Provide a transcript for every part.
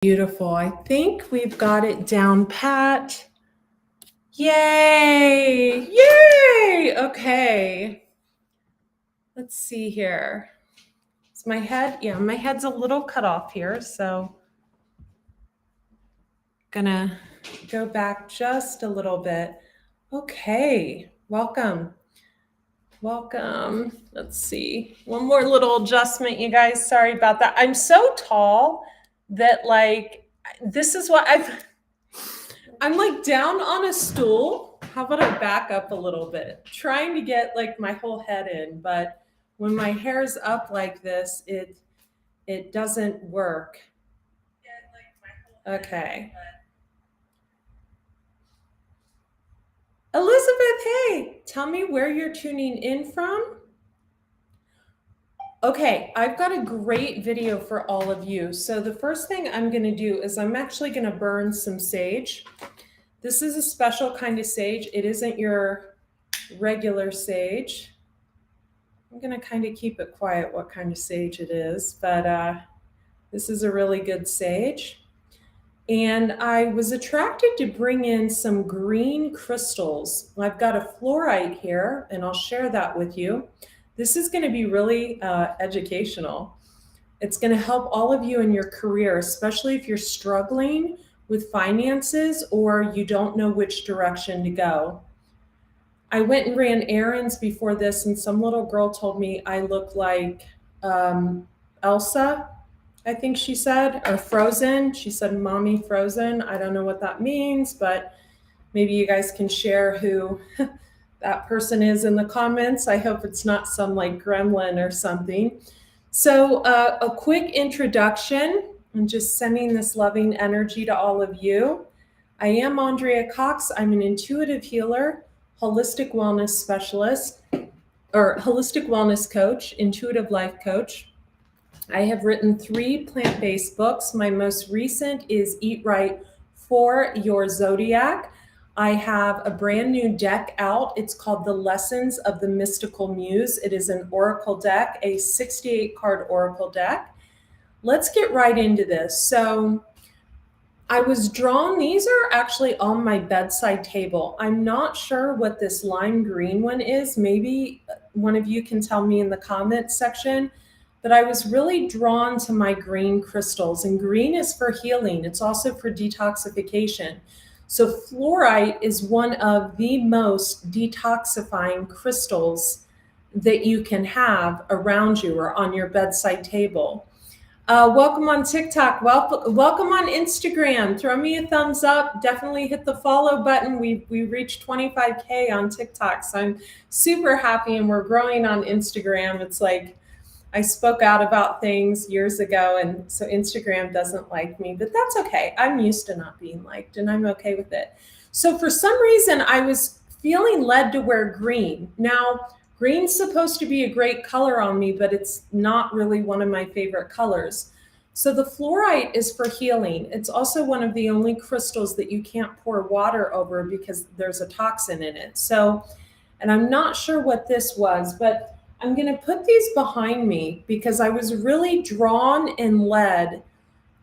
Beautiful. I think we've got it down pat. Yay! Yay! Okay. Let's see here. Is my head? Yeah, my head's a little cut off here, so gonna go back just a little bit. Okay. Welcome. Welcome. Let's see. One more little adjustment, you guys. Sorry about that. I'm so tall that this is what I'm like down on a stool. How about I back up a little bit? Trying to get like my whole head in, but when my hair's up like this, it doesn't work. Okay. Elizabeth, hey, tell me where you're tuning in from. Okay, I've got a great video for all of you. So the first thing I'm going to do is I'm actually going to burn some sage. This is a special kind of sage. It isn't your regular sage. I'm going to kind of keep it quiet what kind of sage it is, but this is a really good sage. And I was attracted to bring in some green crystals. I've got a fluorite here, and I'll share that with you. This is going to be really educational. It's going to help all of you in your career, especially if you're struggling with finances or you don't know which direction to go. I went and ran errands before this, and some little girl told me I look like Elsa, I think she said, or Frozen. She said, Mommy Frozen. I don't know what that means, but maybe you guys can share who that person is in the comments. I hope it's not some like gremlin or something. So a quick introduction. I'm just sending this loving energy to all of you. I am Andrea Cox. I'm an intuitive healer, holistic wellness specialist, or holistic wellness coach, intuitive life coach. I have written 3 plant-based books. My most recent is Eat Right for Your Zodiac. I have a brand new deck out. It's called The Lessons of the Mystical Muse. It is an oracle deck, a 68-card oracle deck. Let's get right into this. So I was drawn, these are actually on my bedside table. I'm not sure what this lime green one is. Maybe one of you can tell me in the comments section. But I was really drawn to my green crystals, and green is for healing. It's also for detoxification. So fluorite is one of the most detoxifying crystals that you can have around you or on your bedside table. Welcome on TikTok. Welcome on Instagram. Throw me a thumbs up. Definitely hit the follow button. We reached 25K on TikTok, so I'm super happy, and we're growing on Instagram. It's like I spoke out about things years ago, and so Instagram doesn't like me, but that's okay. I'm used to not being liked, and I'm okay with it. So for some reason, I was feeling led to wear green. Now, green's supposed to be a great color on me, but it's not really one of my favorite colors. So the fluorite is for healing. It's also one of the only crystals that you can't pour water over because there's a toxin in it. So, and I'm not sure what this was, but I'm going to put these behind me because I was really drawn and led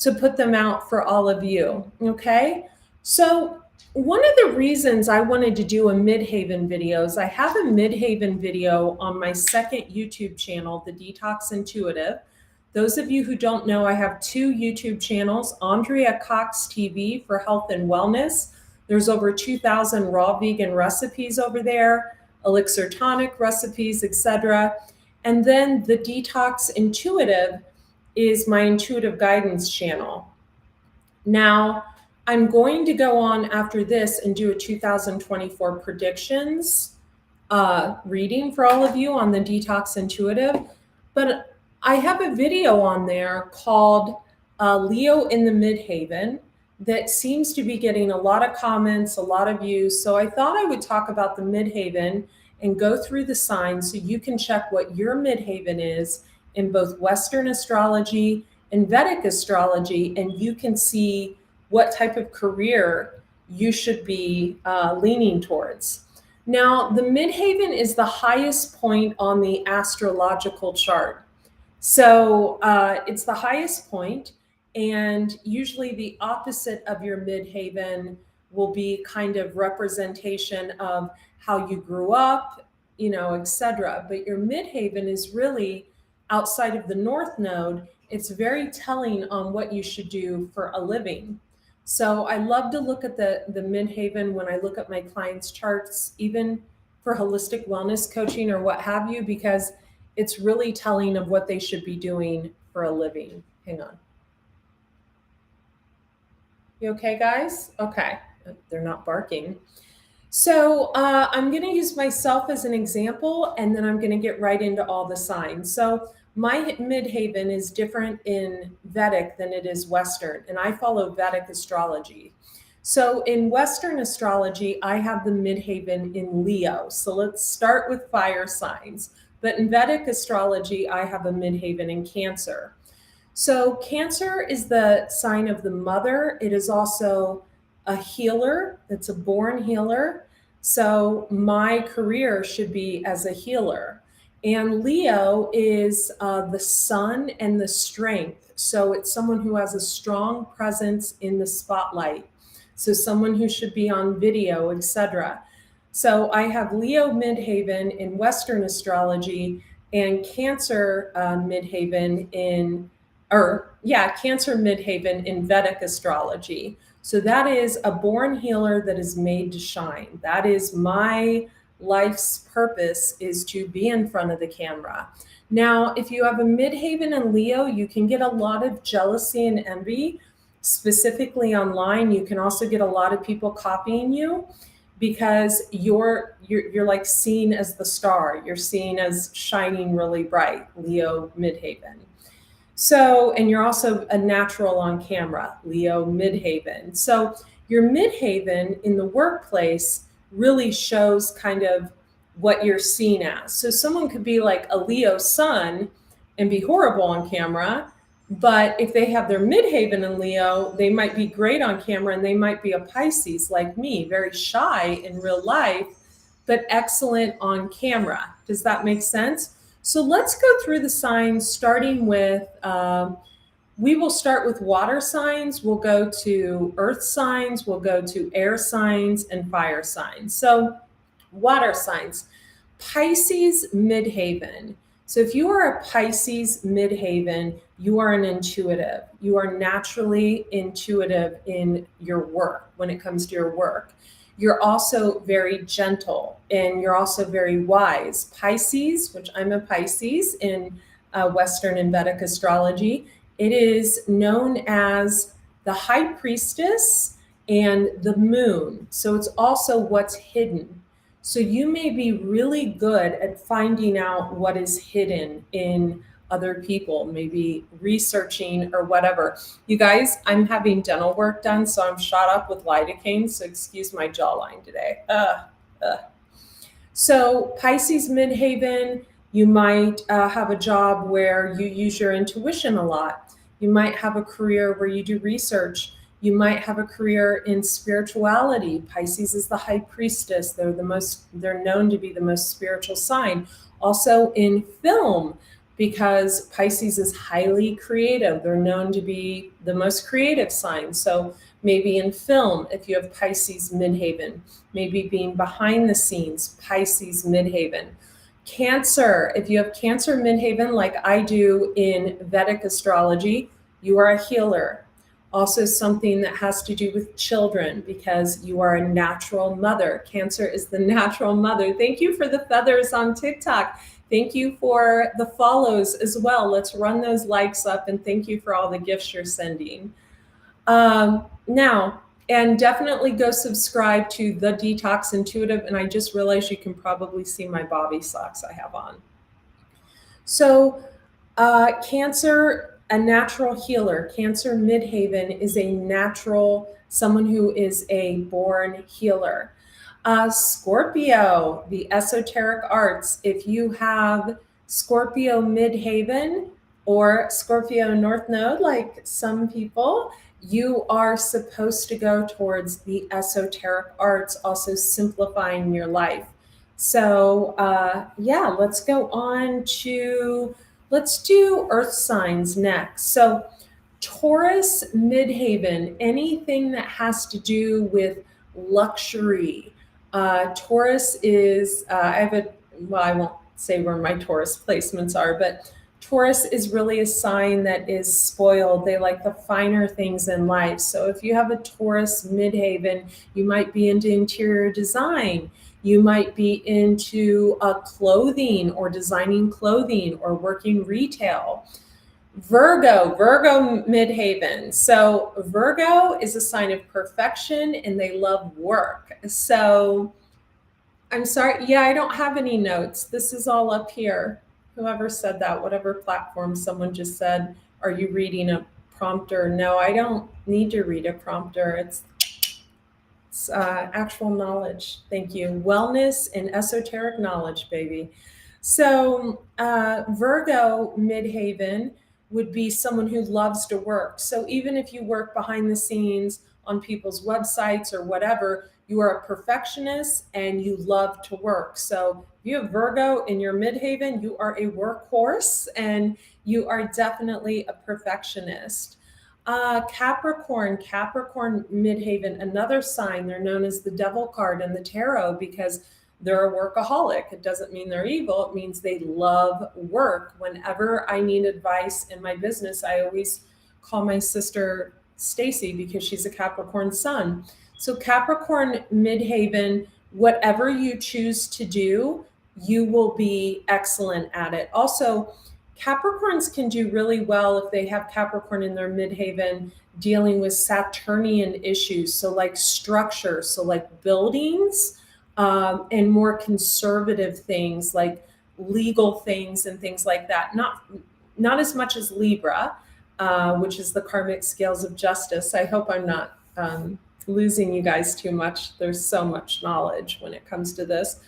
to put them out for all of you. Okay. So one of the reasons I wanted to do a Midheaven video is I have a Midheaven video on my second YouTube channel, The Detox Intuitive. Those of you who don't know, I have 2 YouTube channels, Andrea Cox TV for health and wellness. There's over 2,000 raw vegan recipes over there, elixir tonic recipes, etc. And then the Detox Intuitive is my intuitive guidance channel. Now, I'm going to go on after this and do a 2024 predictions reading for all of you on the Detox Intuitive. But I have a video on there called Leo in the Midheaven that seems to be getting a lot of comments, a lot of views. So I thought I would talk about the Midheaven and go through the signs so you can check what your Midheaven is in both Western astrology and Vedic astrology, and you can see what type of career you should be leaning towards. Now, the Midheaven is the highest point on the astrological chart. So it's the highest point, And usually the opposite of your midheaven will be kind of representation of how you grew up, etc. But your midheaven is really outside of the north node. It's very telling on what you should do for a living. So I love to look at the midheaven when I look at my clients' charts, even for holistic wellness coaching or what have you, because it's really telling of what they should be doing for a living. Hang on. You okay, guys? Okay. They're not barking. So I'm going to use myself as an example, and then I'm going to get right into all the signs. So my midheaven is different in Vedic than it is Western, and I follow Vedic astrology. So in Western astrology, I have the midheaven in Leo. So let's start with fire signs. But in Vedic astrology, I have a midheaven in Cancer. So Cancer is the sign of the mother. It is also a healer. It's a born healer. So my career should be as a healer. And Leo is the sun and the strength. So it's someone who has a strong presence in the spotlight. So someone who should be on video, etc. So I have Leo midheaven in Western astrology and Cancer midheaven in Cancer midheaven in Vedic astrology. So that is a born healer that is made to shine. That is my life's purpose, is to be in front of the camera. Now, if you have a midheaven in Leo, you can get a lot of jealousy and envy, specifically online. You can also get a lot of people copying you because you're like seen as the star. You're seen as shining really bright, Leo midheaven. So, and you're also a natural on camera, Leo midheaven. So your midheaven in the workplace really shows kind of what you're seen as. So someone could be like a Leo sun and be horrible on camera, but if they have their midheaven in Leo, they might be great on camera, and they might be a Pisces like me, very shy in real life, but excellent on camera. Does that make sense? So let's go through the signs, starting with, we will start with water signs, we'll go to earth signs, we'll go to air signs, and fire signs. So water signs, Pisces midheaven. So if you are a Pisces midheaven, you are an intuitive. You are naturally intuitive in your work when it comes to your work. You're also very gentle, and you're also very wise. Pisces, which I'm a Pisces in Western and Vedic astrology, it is known as the high priestess and the moon. So it's also what's hidden. So you may be really good at finding out what is hidden in other people, maybe researching or whatever. You guys, I'm having dental work done, so I'm shot up with lidocaine, so excuse my jawline today. So Pisces midheaven, you might have a job where you use your intuition a lot. You might have a career where you do research. You might have a career in spirituality. Pisces is the high priestess. They're known to be the most spiritual sign. Also in film, because Pisces is highly creative. They're known to be the most creative sign. So maybe in film, if you have Pisces midheaven, maybe being behind the scenes, Pisces midheaven. Cancer, if you have Cancer midheaven like I do in Vedic astrology, you are a healer. Also something that has to do with children, because you are a natural mother. Cancer is the natural mother. Thank you for the feathers on TikTok. Thank you for the follows as well. Let's run those likes up, and thank you for all the gifts you're sending. Now, and definitely go subscribe to The Detox Intuitive. And I just realized you can probably see my Bobby socks I have on. So Cancer, a natural healer. Cancer midheaven is a natural, someone who is a born healer. Scorpio, the esoteric arts. If you have Scorpio midheaven or Scorpio north node, like some people, you are supposed to go towards the esoteric arts, also simplifying your life. So let's go on to, let's do earth signs next. So Taurus, Midheaven, anything that has to do with luxury. Taurus is, I won't say where my Taurus placements are, but Taurus is really a sign that is spoiled. They like the finer things in life. So if you have a Taurus Midheaven, you might be into interior design. You might be into clothing or designing clothing or working retail. Virgo Midheaven. So Virgo is a sign of perfection and they love work. So I'm sorry. Yeah, I don't have any notes. This is all up here. Whoever said that, whatever platform someone just said, are you reading a prompter? No, I don't need to read a prompter. It's actual knowledge. Thank you. Wellness and esoteric knowledge, baby. So Virgo Midheaven would be someone who loves to work. So even if you work behind the scenes on people's websites or whatever, you are a perfectionist and you love to work. So if you have Virgo in your Midheaven, you are a workhorse and you are definitely a perfectionist. Capricorn Midheaven, another sign. They're known as the devil card in the tarot because they're a workaholic. It doesn't mean they're evil. It means they love work. Whenever I need advice in my business, I always call my sister Stacy because she's a Capricorn sun. So Capricorn Midheaven, whatever you choose to do, you will be excellent at it. Also, Capricorns can do really well if they have Capricorn in their Midheaven dealing with Saturnian issues. So like structure, so like buildings, and more conservative things like legal things and things like that. Not as much as Libra, which is the karmic scales of justice. I hope I'm not losing you guys too much. There's so much knowledge when it comes to this.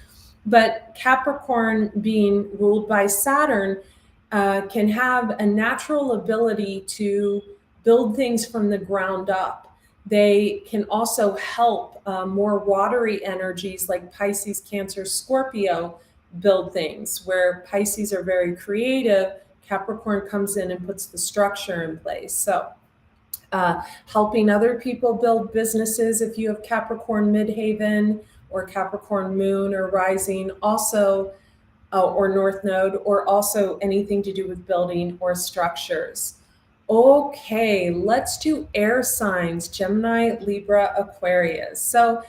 But Capricorn being ruled by Saturn can have a natural ability to build things from the ground up. They can also help more watery energies like Pisces, Cancer, Scorpio build things, where Pisces are very creative. Capricorn comes in and puts the structure in place. So helping other people build businesses if you have Capricorn Midheaven or Capricorn Moon or Rising, also or North Node, or also anything to do with building or structures. Okay, let's do air signs, Gemini, Libra, Aquarius. So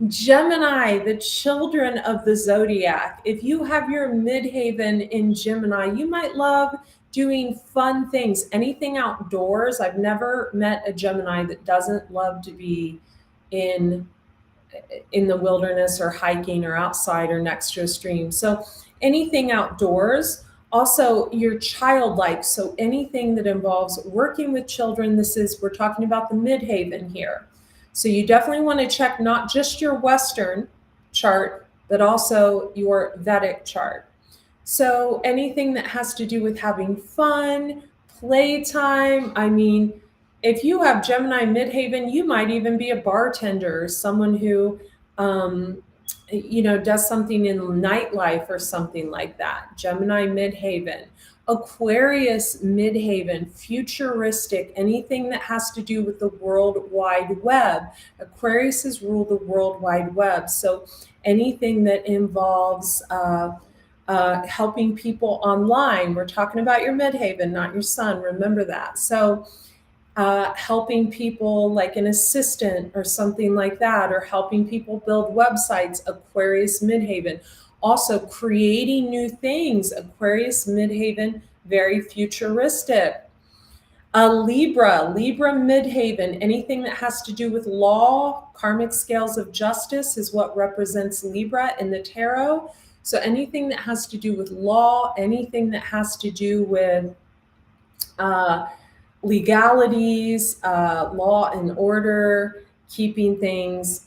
Gemini, the children of the Zodiac. If you have your Midheaven in Gemini, you might love doing fun things, anything outdoors. I've never met a Gemini that doesn't love to be in the wilderness or hiking or outside or next to a stream. So anything outdoors. Also, you're childlike. So anything that involves working with children, we're talking about the Midheaven here. So you definitely want to check not just your Western chart, but also your Vedic chart. So anything that has to do with having fun, playtime. I mean, if you have Gemini Midheaven, you might even be a bartender, someone who, does something in nightlife or something like that. Gemini Midheaven. Aquarius Midheaven, futuristic, anything that has to do with the World Wide Web. Aquariuses rule the World Wide Web. So anything that involves helping people online. We're talking about your Midheaven, not your sun. Remember that. So helping people like an assistant or something like that, or helping people build websites, Aquarius Midheaven. Also creating new things, Aquarius Midheaven, very futuristic. Libra Midheaven, anything that has to do with law, karmic scales of justice is what represents Libra in the tarot. So anything that has to do with law, anything that has to do with legalities, law and order, keeping things,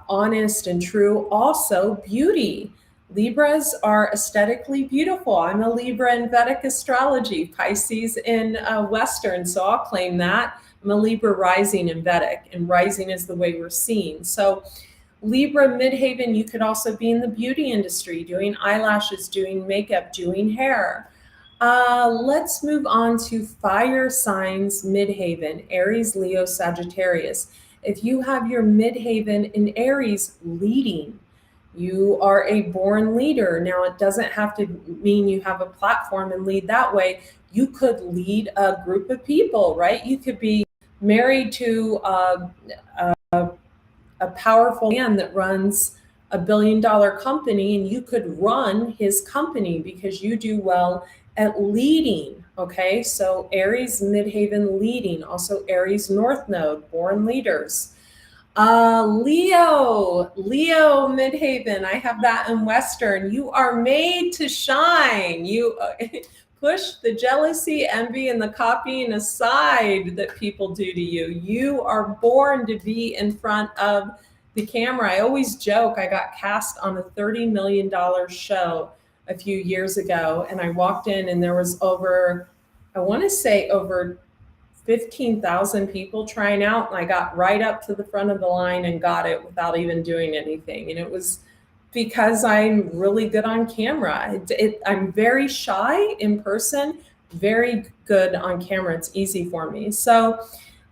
honest and true. Also beauty. Libras are aesthetically beautiful. I'm a Libra in Vedic astrology, Pisces in Western, so I'll claim that. I'm a Libra rising in Vedic, and rising is the way we're seen. So Libra Midheaven, you could also be in the beauty industry, doing eyelashes, doing makeup, doing hair. Let's move on to fire signs Midheaven, Aries, Leo, Sagittarius. If you have your Midheaven in Aries leading, you are a born leader. Now, it doesn't have to mean you have a platform and lead that way. You could lead a group of people, right? You could be married to a powerful man that runs $1 billion company, and you could run his company because you do well at leading. Okay, so Aries Midheaven leading, also Aries North Node, born leaders. Leo Midheaven, I have that in Western. You are made to shine. You push the jealousy, envy, and the copying aside that people do to you. You are born to be in front of the camera. I always joke, I got cast on a $30 million show a few years ago, and I walked in and there was over 15,000 people trying out, and I got right up to the front of the line and got it without even doing anything. And it was because I'm really good on camera. I'm very shy in person, very good on camera. It's easy for me. So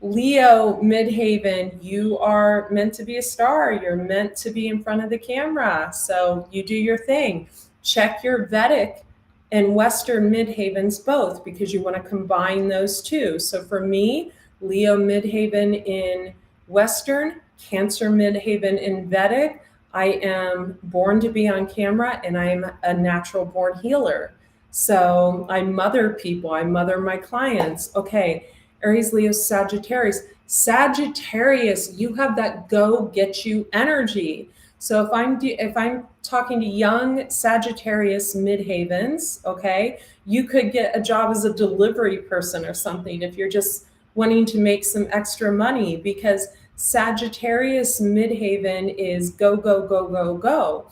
Leo Midheaven, you are meant to be a star. You're meant to be in front of the camera. So you do your thing. Check your Vedic and Western Midheavens both, because you want to combine those two. So for me, Leo Midheaven in Western, Cancer Midheaven in Vedic. I am born to be on camera, and I am a natural born healer. So I mother people, I mother my clients. Okay, Aries, Leo, Sagittarius. Sagittarius, you have that go get you energy. So if I'm talking to young Sagittarius Midheavens, okay, you could get a job as a delivery person or something if you're just wanting to make some extra money, because Sagittarius Midheaven is go, go, go, go, go.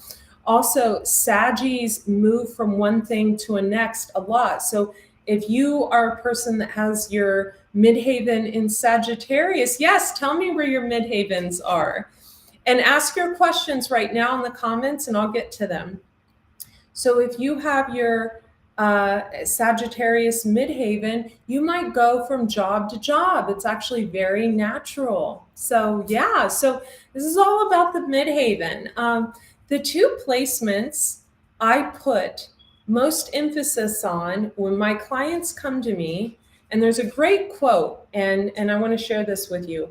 Also, Saggies move from one thing to a next a lot. So if you are a person that has your Midheaven in Sagittarius, yes, tell me where your Midheavens are. And ask your questions right now in the comments, and I'll get to them. So if you have your Sagittarius Midheaven, you might go from job to job. It's actually very natural. So yeah, so this is all about the Midheaven. The two placements I put most emphasis on when my clients come to me, and there's a great quote, and I want to share this with you.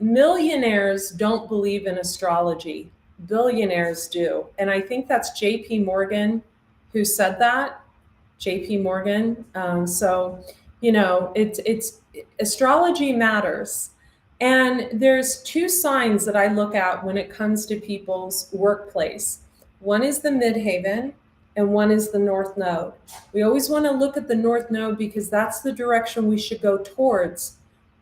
Millionaires don't believe in astrology. Billionaires do. And I think that's JP Morgan who said that. JP Morgan. So, it's astrology matters. And there's two signs that I look at when it comes to people's workplace. One is the Midheaven and one is the North Node. We always want to look at the North Node because that's the direction we should go towards.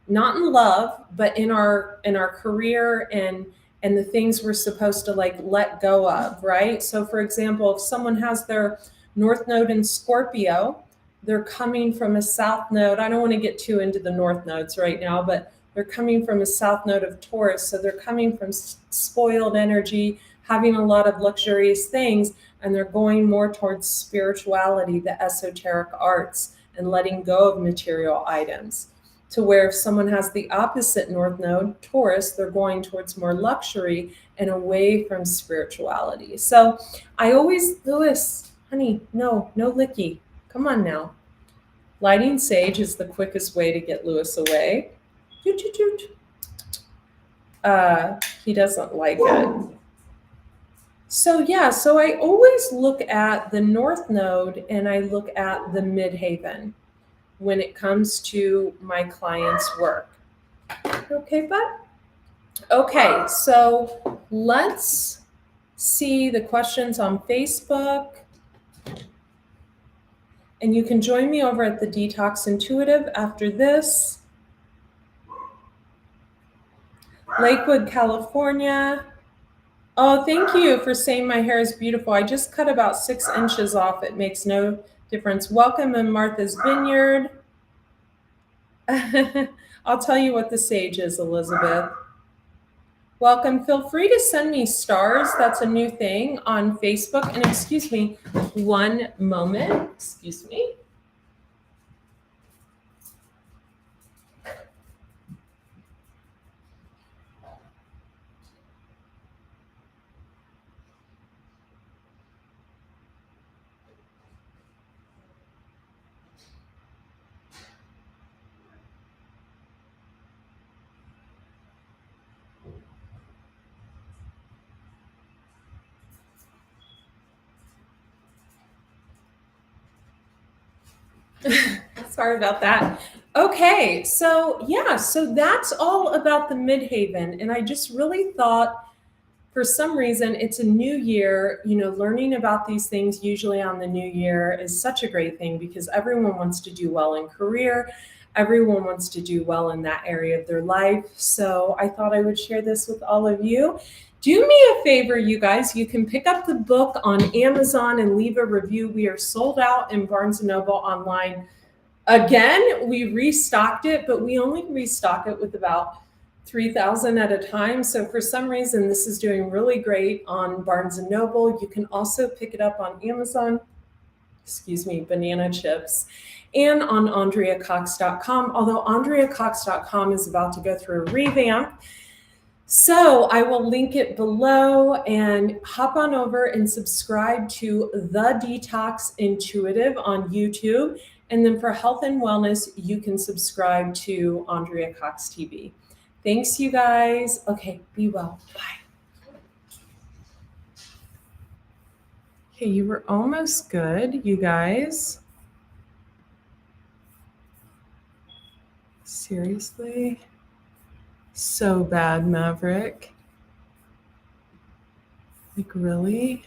Not in love, but in our career and the things we're supposed to let go of, right? So for example, if someone has their North Node in Scorpio, they're coming from a South Node. I don't want to get too into the North Nodes right now, but they're coming from a South Node of Taurus. So they're coming from spoiled energy, having a lot of luxurious things, and they're going more towards spirituality, the esoteric arts, and letting go of material items. To where if someone has the opposite North Node, Taurus, they're going towards more luxury and away from spirituality. So I always, Lewis, honey, no licky. Come on now. Lighting sage is the quickest way to get Lewis away. Toot, toot, toot. He doesn't like it. So yeah, so I always look at the North Node and I look at the Midheaven when it comes to my clients' work. Okay, bud? Okay, so let's see the questions on Facebook. And you can join me over at the Detox Intuitive after this. Lakewood, California. Oh, thank you for saying my hair is beautiful. I just cut about 6 inches off. It makes no difference. Welcome in Martha's Vineyard. I'll tell you what the sage is, Elizabeth. Welcome. Feel free to send me stars. That's a new thing on Facebook. And excuse me, one moment. Excuse me. Sorry about that. Okay, so yeah, so that's all about the Midheaven. And I just really thought, for some reason, it's a new year. You know, learning about these things usually on the new year is such a great thing because everyone wants to do well in career. Everyone wants to do well in that area of their life. So I thought I would share this with all of you. Do me a favor, you guys. You can pick up the book on Amazon and leave a review. We are sold out in Barnes & Noble online. Again, we restocked it, but we only restock it with about 3,000 at a time. So for some reason, this is doing really great on Barnes & Noble. You can also pick it up on Amazon, Banana Chips, and on AndreaCox.com, although AndreaCox.com is about to go through a revamp. So I will link it below, and hop on over and subscribe to The Detox Intuitive on YouTube. And then for health and wellness, you can subscribe to Andrea Cox TV. Thanks, you guys. Okay, be well. Bye. Okay, you were almost good, you guys. Seriously? So bad, Maverick. Like, really?